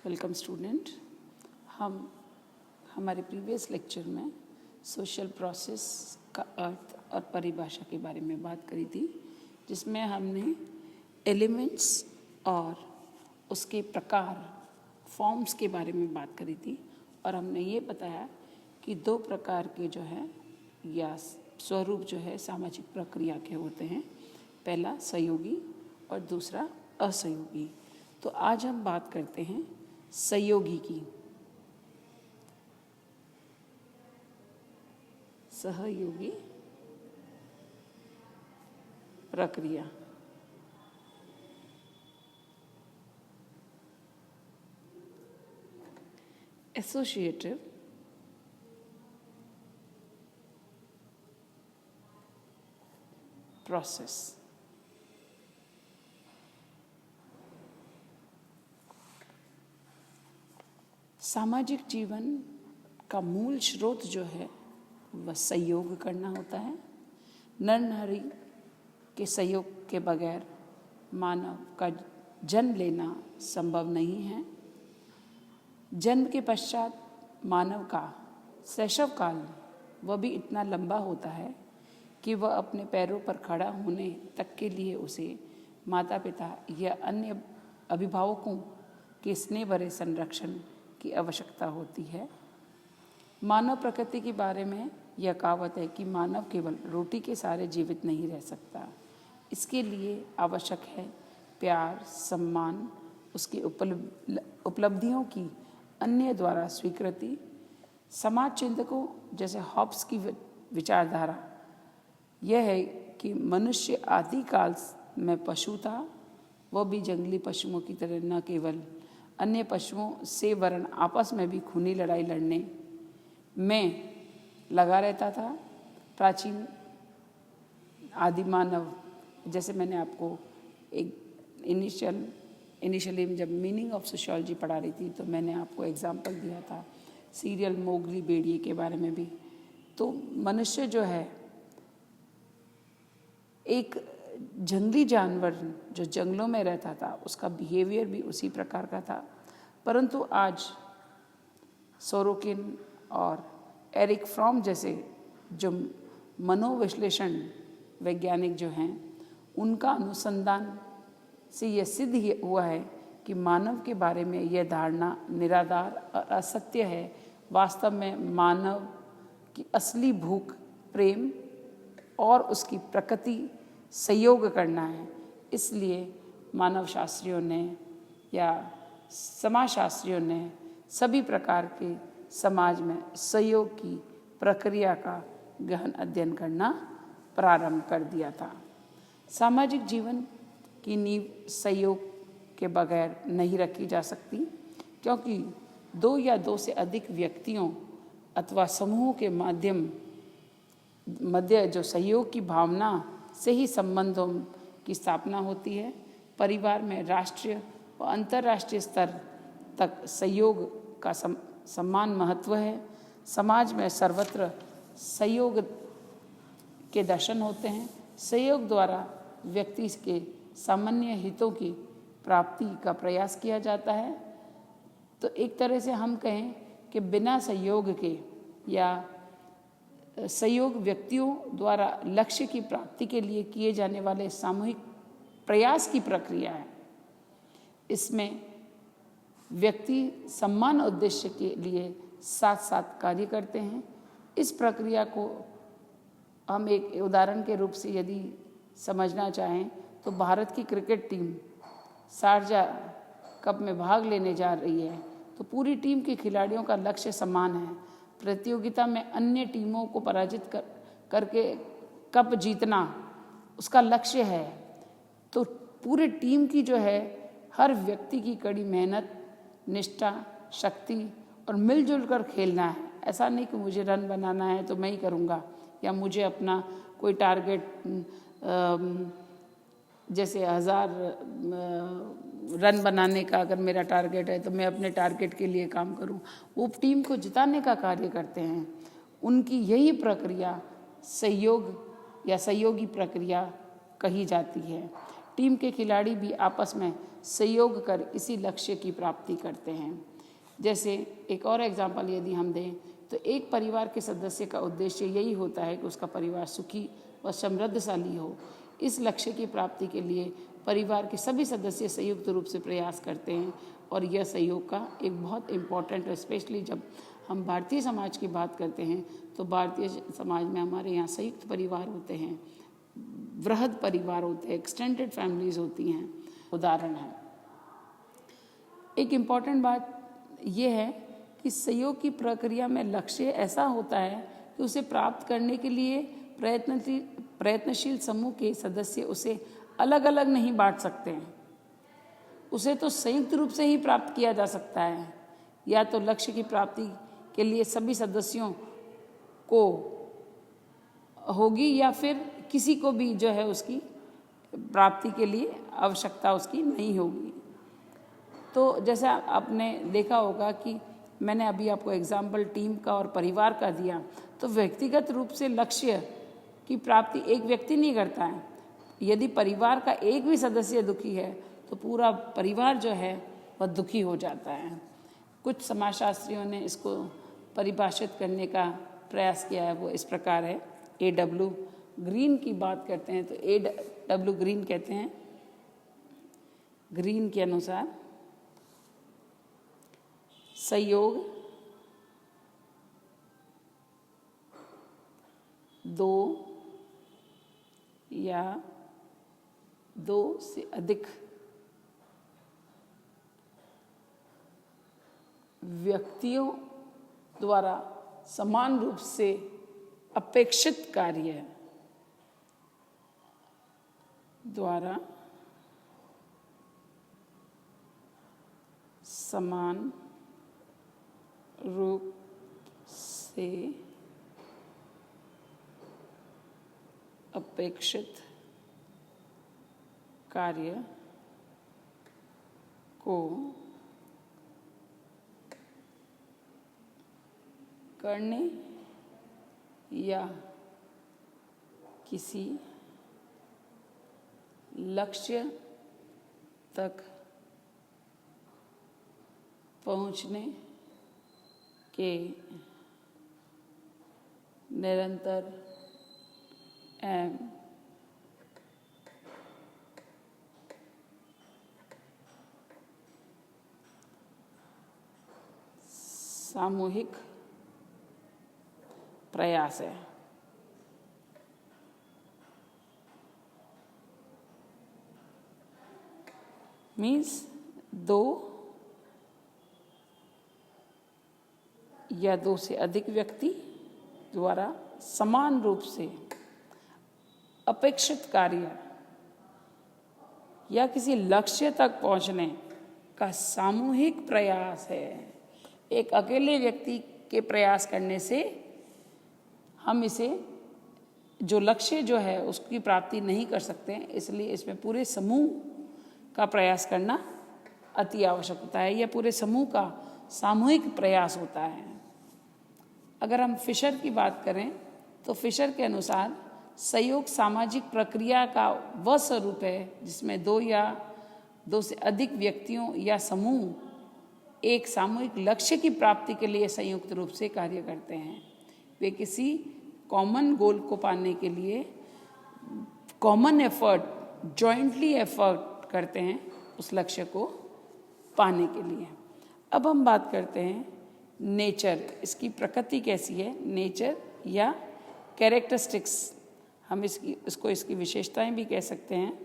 Welcome student. हम हमारे previous lecture में सोशल प्रोसेस का अर्थ और परिभाषा के बारे में बात करी थी, जिसमें हमने एलिमेंट्स और उसके प्रकार फॉर्म्स के बारे में बात करी थी और हमने ये बताया कि दो प्रकार के जो है या स्वरूप जो है सामाजिक प्रक्रिया के होते हैं। पहला सहयोगी और दूसरा असहयोगी। तो आज हम बात करते हैं सहयोगी की। सहयोगी प्रक्रिया। Associative process. सामाजिक जीवन का मूल स्रोत जो है वह सहयोग करना होता है। नर नारी के सहयोग के बगैर मानव का जन्म लेना संभव नहीं है। जन्म के पश्चात मानव का शैशव काल वह भी इतना लंबा होता है कि वह अपने पैरों पर खड़ा होने तक के लिए उसे माता पिता या अन्य अभिभावकों के स्नेह भरे संरक्षण की आवश्यकता होती है। मानव प्रकृति के बारे में यह कहावत है कि मानव केवल रोटी के सहारे जीवित नहीं रह सकता। इसके लिए आवश्यक है प्यार, सम्मान, उसकी उपलब्धियों की अन्य द्वारा स्वीकृति। समाज चिंतकों जैसे हॉब्स की विचारधारा यह है कि मनुष्य आदिकाल में पशु था, वह भी जंगली पशुओं की तरह न केवल अन्य पशुओं से वरन आपस में भी खूनी लड़ाई लड़ने में लगा रहता था। प्राचीन आदि मानव, जैसे मैंने आपको एक इनिशियली जब मीनिंग ऑफ सोशियोलॉजी पढ़ा रही थी तो मैंने आपको एग्जाम्पल दिया था सीरियल मोगली भेड़िए के बारे में भी। तो मनुष्य जो है एक जंगली जानवर जो जंगलों में रहता था, उसका बिहेवियर भी उसी प्रकार का था। परंतु आज सोरोकिन और एरिक फ्रॉम जैसे जो मनोविश्लेषण वैज्ञानिक जो हैं, उनका अनुसंधान से यह सिद्ध हुआ है कि मानव के बारे में यह धारणा निराधार और असत्य है। वास्तव में मानव की असली भूख प्रेम और उसकी प्रकृति सहयोग करना है। इसलिए मानव शास्त्रियों ने या समाजशास्त्रियों ने सभी प्रकार के समाज में सहयोग की प्रक्रिया का गहन अध्ययन करना प्रारंभ कर दिया था। सामाजिक जीवन की नींव सहयोग के बगैर नहीं रखी जा सकती, क्योंकि दो या दो से अधिक व्यक्तियों अथवा समूहों के मध्य जो सहयोग की भावना से ही संबंधों की स्थापना होती है। परिवार में राष्ट्रीय और अंतर्राष्ट्रीय स्तर तक सहयोग का समान महत्व है। समाज में सर्वत्र सहयोग के दर्शन होते हैं। सहयोग द्वारा व्यक्ति के सामान्य हितों की प्राप्ति का प्रयास किया जाता है। तो एक तरह से हम कहें कि बिना सहयोग के या सहयोग व्यक्तियों द्वारा लक्ष्य की प्राप्ति के लिए किए जाने वाले सामूहिक प्रयास की प्रक्रिया है। इसमें व्यक्ति समान उद्देश्य के लिए साथ साथ कार्य करते हैं। इस प्रक्रिया को हम एक उदाहरण के रूप से यदि समझना चाहें तो भारत की क्रिकेट टीम शारजा कप में भाग लेने जा रही है, तो पूरी टीम के खिलाड़ियों का लक्ष्य समान है। प्रतियोगिता में अन्य टीमों को पराजित करके कप जीतना उसका लक्ष्य है। तो पूरी टीम की जो है हर व्यक्ति की कड़ी मेहनत, निष्ठा, शक्ति और मिलजुल कर खेलना है। ऐसा नहीं कि मुझे रन बनाना है तो मैं ही करूँगा, या मुझे अपना कोई टारगेट जैसे 1000 रन बनाने का अगर मेरा टारगेट है तो मैं अपने टारगेट के लिए काम करूं। वो टीम को जिताने का कार्य करते हैं। उनकी यही प्रक्रिया सहयोग या सहयोगी प्रक्रिया कही जाती है। टीम के खिलाड़ी भी आपस में सहयोग कर इसी लक्ष्य की प्राप्ति करते हैं। जैसे एक और एग्जाम्पल यदि हम दें तो एक परिवार के सदस्य का उद्देश्य यही होता है कि उसका परिवार सुखी व समृद्धशाली हो। इस लक्ष्य की प्राप्ति के लिए परिवार के सभी सदस्य संयुक्त रूप से प्रयास करते हैं और यह सहयोग का एक बहुत इम्पॉर्टेंट, स्पेशली जब हम भारतीय समाज की बात करते हैं तो भारतीय समाज में हमारे यहाँ संयुक्त परिवार होते हैं, वृहद परिवार होते हैं, एक्सटेंडेड फैमिलीज होती हैं। उदाहरण है, एक इम्पॉर्टेंट बात यह है कि सहयोग की प्रक्रिया में लक्ष्य ऐसा होता है कि उसे प्राप्त करने के लिए प्रयत्नशील समूह के सदस्य उसे अलग अलग नहीं बांट सकते हैं। उसे तो संयुक्त रूप से ही प्राप्त किया जा सकता है। या तो लक्ष्य की प्राप्ति के लिए सभी सदस्यों को होगी या फिर किसी को भी जो है उसकी प्राप्ति के लिए आवश्यकता उसकी नहीं होगी। तो जैसा आपने देखा होगा कि मैंने अभी आपको एग्जाम्पल टीम का और परिवार का दिया, तो व्यक्तिगत रूप से लक्ष्य की प्राप्ति एक व्यक्ति नहीं करता है। यदि परिवार का एक भी सदस्य दुखी है तो पूरा परिवार जो है वह दुखी हो जाता है। कुछ समाजशास्त्रियों ने इसको परिभाषित करने का प्रयास किया है, वो इस प्रकार है। A.W. ग्रीन की बात करते हैं तो A.W. ग्रीन कहते हैं, ग्रीन के अनुसार सहयोग दो या दो से अधिक व्यक्तियों द्वारा समान रूप से अपेक्षित कार्य द्वारा समान रूप से अपेक्षित कार्य को करने या किसी लक्ष्य तक पहुंचने के निरंतर एवं सामूहिक प्रयास है। मीन्स दो या दो से अधिक व्यक्ति द्वारा समान रूप से अपेक्षित कार्य या किसी लक्ष्य तक पहुंचने का सामूहिक प्रयास है। एक अकेले व्यक्ति के प्रयास करने से हम इसे जो लक्ष्य जो है उसकी प्राप्ति नहीं कर सकते, इसलिए इसमें पूरे समूह का प्रयास करना अति आवश्यक होता है। यह पूरे समूह का सामूहिक प्रयास होता है। अगर हम फिशर की बात करें तो फिशर के अनुसार सहयोग सामाजिक प्रक्रिया का वह स्वरूप है जिसमें दो या दो से अधिक व्यक्तियों या समूह एक सामूहिक लक्ष्य की प्राप्ति के लिए संयुक्त रूप से कार्य करते हैं। वे किसी कॉमन गोल को पाने के लिए कॉमन एफर्ट, जॉइंटली एफर्ट करते हैं उस लक्ष्य को पाने के लिए। अब हम बात करते हैं नेचर, इसकी प्रकृति कैसी है। नेचर या कैरेक्टरिस्टिक्स, हम इसकी विशेषताएं भी कह सकते हैं।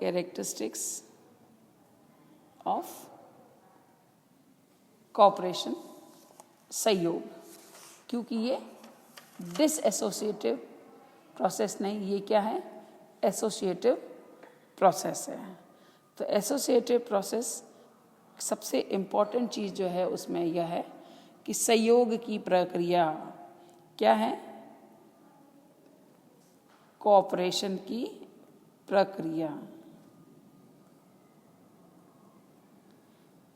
कैरेक्टरिस्टिक्स ऑफ कॉपरेशन, सहयोग, क्योंकि ये डिसएसोसिएटिव प्रोसेस नहीं, ये क्या है, एसोसिएटिव प्रोसेस है। तो एसोसिएटिव प्रोसेस सबसे इम्पॉर्टेंट चीज़ जो है उसमें यह है कि सहयोग की प्रक्रिया क्या है, कोऑपरेशन की प्रक्रिया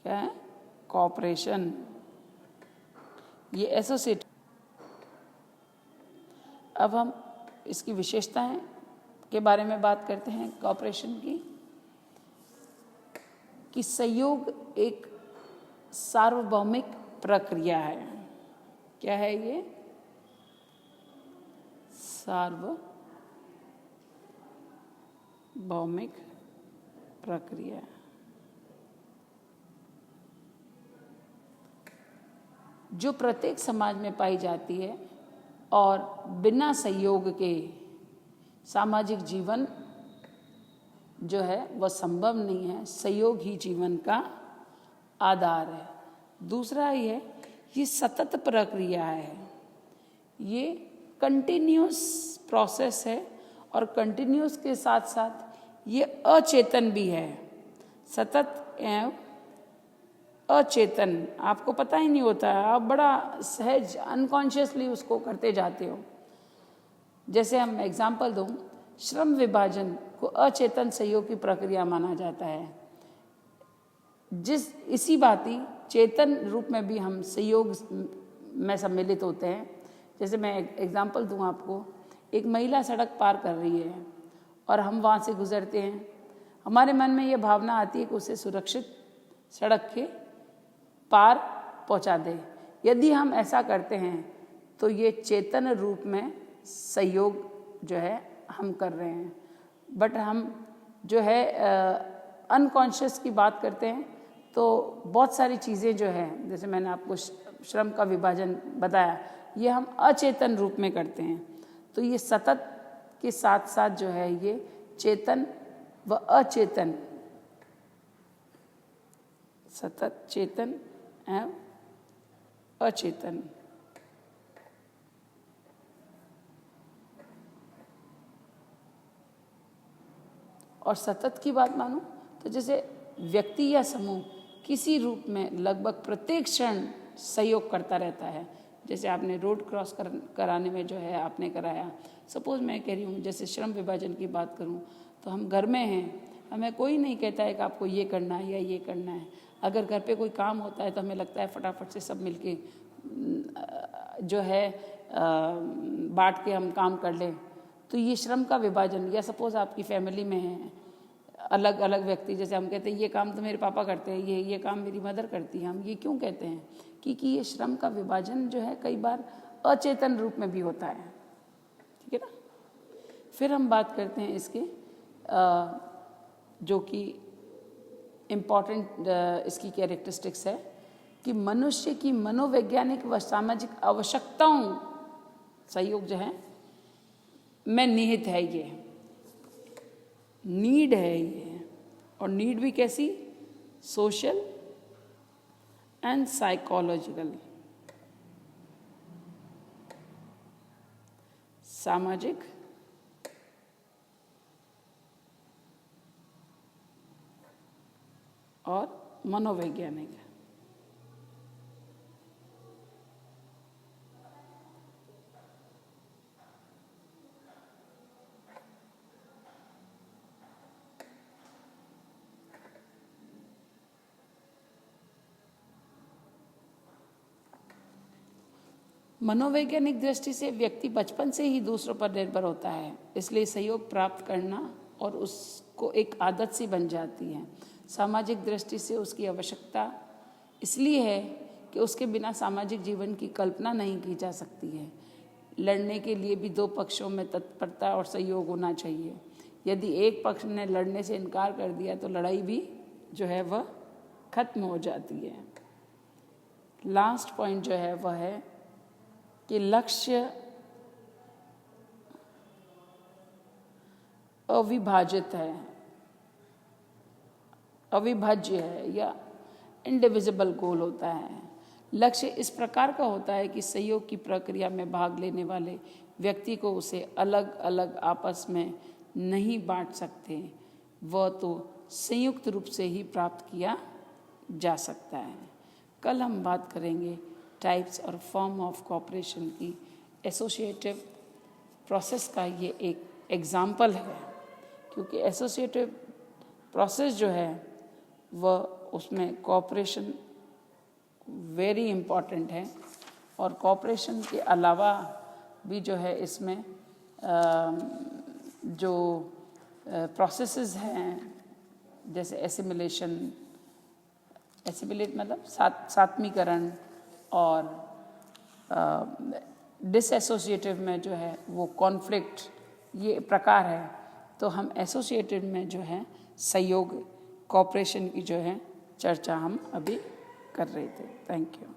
क्या है, कोऑपरेशन। ये एसोसिएटिव अब हम इसकी विशेषताएं के बारे में बात करते हैं कोऑपरेशन की, कि सहयोग एक सार्वभौमिक प्रक्रिया है। क्या है ये? सार्वभौमिक प्रक्रिया। जो प्रत्येक समाज में पाई जाती है और बिना सहयोग के सामाजिक जीवन जो है वह संभव नहीं है। सहयोग ही जीवन का आधार है। दूसरा ये सतत प्रक्रिया है, ये कंटिन्यूस प्रोसेस है और कंटिन्यूस के साथ साथ ये अचेतन भी है। सतत एवं अचेतन, आपको पता ही नहीं होता है, आप बड़ा सहज अनकॉन्शियसली उसको करते जाते हो। जैसे हम एग्जाम्पल दूँ, श्रम विभाजन को अचेतन सहयोग की प्रक्रिया माना जाता है। इसी भांति चेतन रूप में भी हम सहयोग में सम्मिलित होते हैं। जैसे मैं एग्जाम्पल दूँ आपको, एक महिला सड़क पार कर रही है और हम वहाँ से गुजरते हैं, हमारे मन में ये भावना आती है कि उसे सुरक्षित सड़क के पार पहुँचा दे। यदि हम ऐसा करते हैं तो ये चेतन रूप में सहयोग जो है हम कर रहे हैं। बट हम जो है अनकॉन्शियस की बात करते हैं तो बहुत सारी चीज़ें जो है, जैसे मैंने आपको श्रम का विभाजन बताया, ये हम अचेतन रूप में करते हैं। तो ये सतत के साथ साथ जो है ये चेतन व अचेतन, सतत चेतन एवं अचेतन, और सतत की बात मानूं तो जैसे व्यक्ति या समूह किसी रूप में लगभग प्रत्येक क्षण सहयोग करता रहता है। जैसे आपने रोड क्रॉस कराने में जो है आपने कराया, सपोज मैं कह रही हूँ, जैसे श्रम विभाजन की बात करूँ तो हम घर में हैं, हमें कोई नहीं कहता है कि आपको ये करना है या ये करना है। अगर घर पे कोई काम होता है तो हमें लगता है फटाफट से सब मिलके जो है बांट के हम काम कर लें। तो ये श्रम का विभाजन, या सपोज आपकी फैमिली में है अलग अलग व्यक्ति, जैसे हम कहते हैं ये काम तो मेरे पापा करते हैं, ये काम मेरी मदर करती है। हम ये क्यों कहते हैं? क्योंकि ये श्रम का विभाजन जो है कई बार अचेतन रूप में भी होता है। ठीक है ना। फिर हम बात करते हैं इसके जो कि इम्पॉर्टेंट इसकी कैरेक्टरिस्टिक्स है कि मनुष्य की मनोवैज्ञानिक व सामाजिक आवश्यकताओं सहयोग जो है में निहित है। ये नीड है ये, और नीड भी कैसी? सोशल एंड साइकोलॉजिकल, सामाजिक और मनोवैज्ञानिक। मनोवैज्ञानिक दृष्टि से व्यक्ति बचपन से ही दूसरों पर निर्भर होता है, इसलिए सहयोग प्राप्त करना और उसको एक आदत सी बन जाती है। सामाजिक दृष्टि से उसकी आवश्यकता इसलिए है कि उसके बिना सामाजिक जीवन की कल्पना नहीं की जा सकती है। लड़ने के लिए भी दो पक्षों में तत्परता और सहयोग होना चाहिए। यदि एक पक्ष ने लड़ने से इनकार कर दिया तो लड़ाई भी जो है वह खत्म हो जाती है। लास्ट पॉइंट जो है वह है कि लक्ष्य अविभाजित है, अविभाज्य है या इंडिविजिबल गोल होता है। लक्ष्य इस प्रकार का होता है कि सहयोग की प्रक्रिया में भाग लेने वाले व्यक्ति को उसे अलग अलग आपस में नहीं बांट सकते, वह तो संयुक्त रूप से ही प्राप्त किया जा सकता है। कल हम बात करेंगे टाइप्स और फॉर्म ऑफ कोऑपरेशन की। एसोसिएटिव प्रोसेस का ये एक एग्जाम्पल है, क्योंकि एसोसिएटिव प्रोसेस जो है वह उसमें कोऑपरेशन वेरी इम्पॉर्टेंट है, और कोऑपरेशन के अलावा भी जो है इसमें जो प्रोसेसेस हैं, जैसे एसिमिलेट मतलब सात्मीकरण, और डिसएसोसिएटिव में जो है वो कॉन्फ्लिक्ट, ये प्रकार है। तो हम एसोसिएटिव में जो है सहयोग, कोऑपरेशन की जो है चर्चा हम अभी कर रहे थे। Thank you.